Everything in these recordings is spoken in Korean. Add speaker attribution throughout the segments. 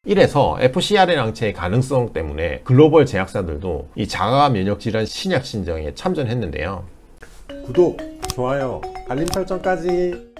Speaker 1: 이래서 FcRn 항체의 가능성 때문에 글로벌 제약사들도 이 자가 면역 질환 신약 신정에 참전했는데요.
Speaker 2: 구독, 좋아요, 알림 설정까지.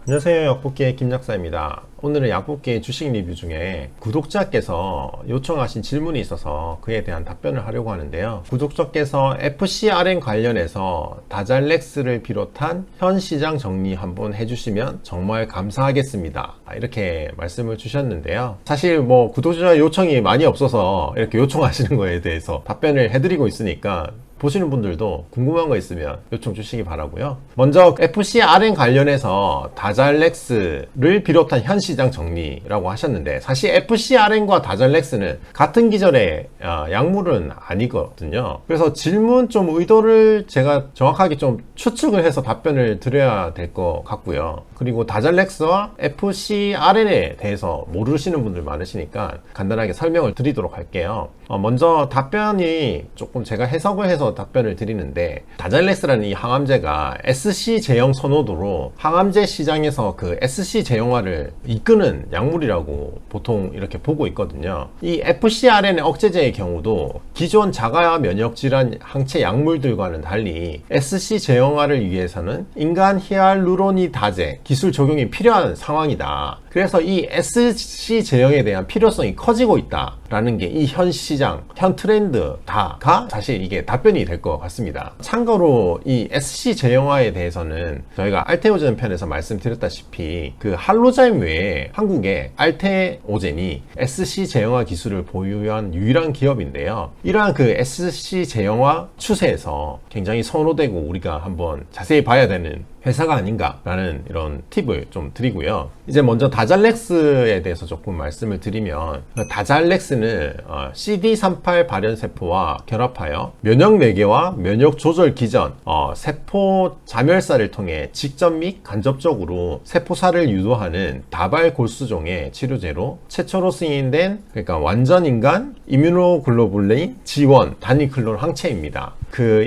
Speaker 1: 안녕하세요, 약국계의 김약사입니다. 오늘은 약국계 주식 리뷰 중에 구독자께서 요청하신 질문이 있어서 그에 대한 답변을 하려고 하는데요. 구독자께서 FcRn 관련해서 다잘렉스를 비롯한 현 시장 정리 한번 해주시면 정말 감사하겠습니다, 이렇게 말씀을 주셨는데요. 사실 뭐 구독자 요청이 많이 없어서 이렇게 요청하시는 거에 대해서 답변을 해드리고 있으니까 보시는 분들도 궁금한 거 있으면 요청 주시기 바라고요. 먼저 FcRn 관련해서 다잘렉스를 비롯한 현 시장 정리라고 하셨는데, 사실 FcRn과 다잘렉스는 같은 기전의 약물은 아니거든요. 그래서 질문 좀 의도를 제가 정확하게 좀 추측을 해서 답변을 드려야 될 것 같고요. 그리고 다잘렉스와 FcRn에 대해서 모르시는 분들 많으시니까 간단하게 설명을 드리도록 할게요. 먼저 답변이 조금 제가 해석을 해서 답변을 드리는데, 다잘렉스라는 이 항암제가 SC 제형 선호도로 항암제 시장에서 그 SC 제형화를 이끄는 약물이라고 보통 이렇게 보고 있거든요. 이 FcRn 억제제의 경우도 기존 자가 면역 질환 항체 약물들과는 달리 SC 제형화를 위해서는 인간 히알루로니다제 기술 적용이 필요한 상황이다. 그래서 이 SC 제형에 대한 필요성이 커지고 있다라는 게 이 현 시장, 현 트렌드 다가 사실 이게 답변이 될 것 같습니다. 참고로 이 SC 제형화에 대해서는 저희가 알테오젠 편에서 말씀드렸다시피 그 할로자임 외에 한국에 알테오젠이 SC 제형화 기술을 보유한 유일한 기업인데요. 이러한 그 SC 제형화 추세에서 굉장히 선호되고 우리가 한번 자세히 봐야 되는 회사가 아닌가라는 이런 팁을 좀 드리고요. 이제 먼저 다잘렉스에 대해서 조금 말씀을 드리면, 다잘렉스는 CD38 발현세포와 결합하여 면역 매개와 면역 조절 기전, 세포 자멸사를 통해 직접 및 간접적으로 세포살을 유도하는 다발 골수종의 치료제로 최초로 승인된, 그러니까 완전 인간 이뮤노글로불린 G1 단일 클론 항체입니다.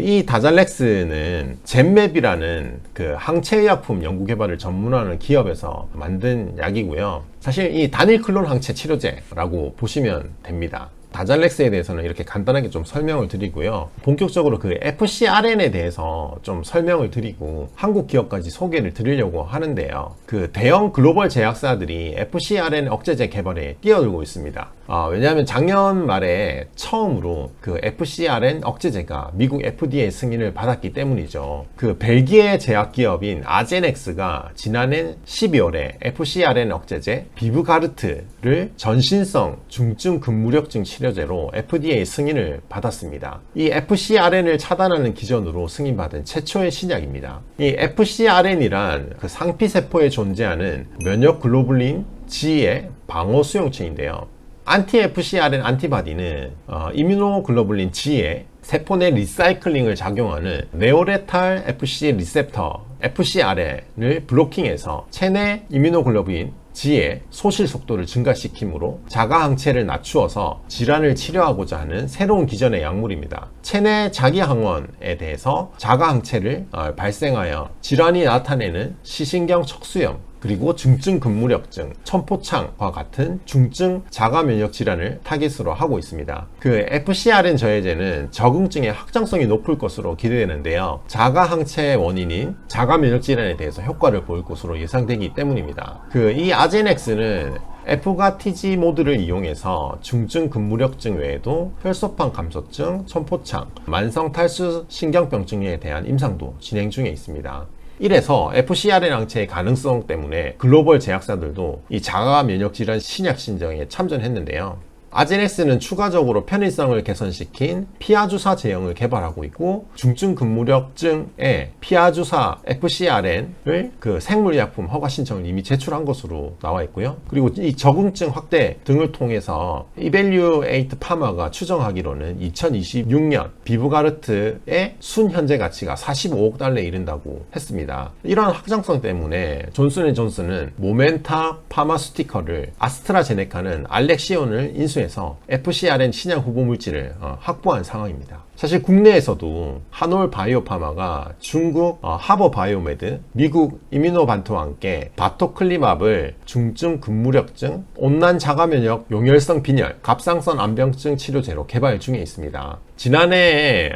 Speaker 1: 이 다잘렉스는 젠맵이라는 그 항체의약품 연구개발을 전문하는 기업에서 만든 약이고요. 사실 이 단일 클론 항체 치료제라고 보시면 됩니다. 다잘렉스에 대해서는 이렇게 간단하게 좀 설명을 드리고요. 본격적으로 그 FcRn에 대해서 좀 설명을 드리고 한국 기업까지 소개를 드리려고 하는데요. 그 대형 글로벌 제약사들이 FcRn 억제제 개발에 뛰어들고 있습니다. 왜냐하면 작년 말에 처음으로 그 FcRn 억제제가 미국 FDA 승인을 받았기 때문이죠. 그 벨기에 제약기업인 아제넥스가 지난해 12월에 FcRn 억제제 비브가르트를 전신성 중증 근무력증 치료제로 FDA 승인을 받았습니다. 이 FcRn을 차단하는 기전으로 승인받은 최초의 신약입니다. 이 FcRn이란 그 상피세포에 존재하는 면역 글로불린 G의 방어 수용체인데요. 안티-FcRn 안티바디는 이뮤노글로불린 G의 세포 내 리사이클링을 작용하는 네오레탈 FC 리셉터 FcRn을 블로킹해서 체내 이뮤노글로불린 G의 소실 속도를 증가시키므로 자가 항체를 낮추어서 질환을 치료하고자 하는 새로운 기전의 약물입니다. 체내 자기 항원에 대해서 자가 항체를 발생하여 질환이 나타내는 시신경 척수염, 그리고 중증 근무력증, 천포창과 같은 중증 자가 면역 질환을 타깃으로 하고 있습니다. 그 FcRn 저해제는 적응증의 확장성이 높을 것으로 기대되는데요. 자가 항체의 원인인 자가 면역 질환에 대해서 효과를 보일 것으로 예상되기 때문입니다. 이 아제넥스는 F가 TG 모드를 이용해서 중증 근무력증 외에도 혈소판 감소증, 천포창, 만성 탈수 신경병증에 대한 임상도 진행 중에 있습니다. 이래서 FcRn 항체의 가능성 때문에 글로벌 제약사들도 이 자가 면역 질환 신약 신정에 참전했는데요. 아제넥스는 추가적으로 편의성을 개선시킨 피하주사 제형을 개발하고 있고, 중증 근무력증에 피하주사 FcRn을 그 생물약품 허가 신청을 이미 제출한 것으로 나와 있고요. 그리고 이 적응증 확대 등을 통해서 이벨류에이트 파마가 추정하기로는 2026년 비브가르트의 순현재 가치가 45억 달러에 이른다고 했습니다. 이러한 확장성 때문에 존슨앤존슨은 모멘타 파마스티컬을, 아스트라제네카는 알렉시온을 인수해서 FcRn 신약 후보 물질을 확보한 상황입니다. 사실 국내에서도 한올 바이오파마가 중국 하버 바이오메드, 미국 이뮤노반트와 함께 바토클리맙을 중증 근무력증, 온난 자가면역 용혈성 빈혈, 갑상선 암병증 치료제로 개발 중에 있습니다. 지난해에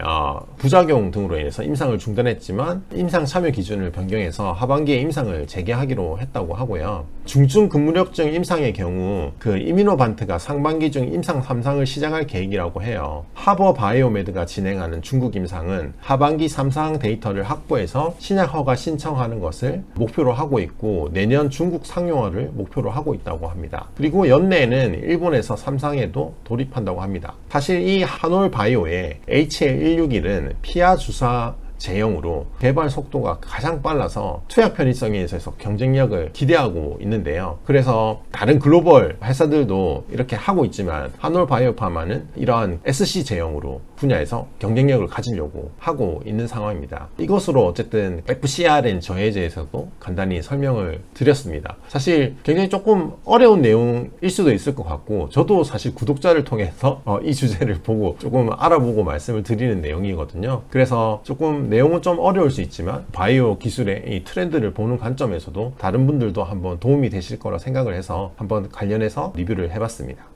Speaker 1: 부작용 등으로 인해서 임상을 중단했지만 임상 참여 기준을 변경해서 하반기에 임상을 재개하기로 했다고 하고요. 중증 근무력증 임상의 경우 그 이뮤노반트가 상반기 중 임상 3상을 시작할 계획이라고 해요. 하버 바이오메드가 진행하는 중국 임상은 하반기 3상 데이터를 확보해서 신약 허가 신청하는 것을 목표로 하고 있고 내년 중국 상용화를 목표로 하고 있다고 합니다. 그리고 연내에는 일본에서 3상에도 돌입한다고 합니다. 사실 이 한올 바이오의 HL161은 피하 주사 제형으로 개발 속도가 가장 빨라서 투약 편의성에 있어서 경쟁력을 기대하고 있는데요. 그래서 다른 글로벌 회사들도 이렇게 하고 있지만 한올 바이오파마는 이러한 SC 제형으로 분야에서 경쟁력을 가지려고 하고 있는 상황입니다. 이것으로 어쨌든 FcRn 저해제에서도 간단히 설명을 드렸습니다. 사실 굉장히 조금 어려운 내용일 수도 있을 것 같고 저도 사실 구독자를 통해서 이 주제를 보고 조금 알아보고 말씀을 드리는 내용이거든요. 그래서 조금 내용은 좀 어려울 수 있지만 바이오 기술의 이 트렌드를 보는 관점에서도 다른 분들도 한번 도움이 되실 거라 생각을 해서 한번 관련해서 리뷰를 해봤습니다.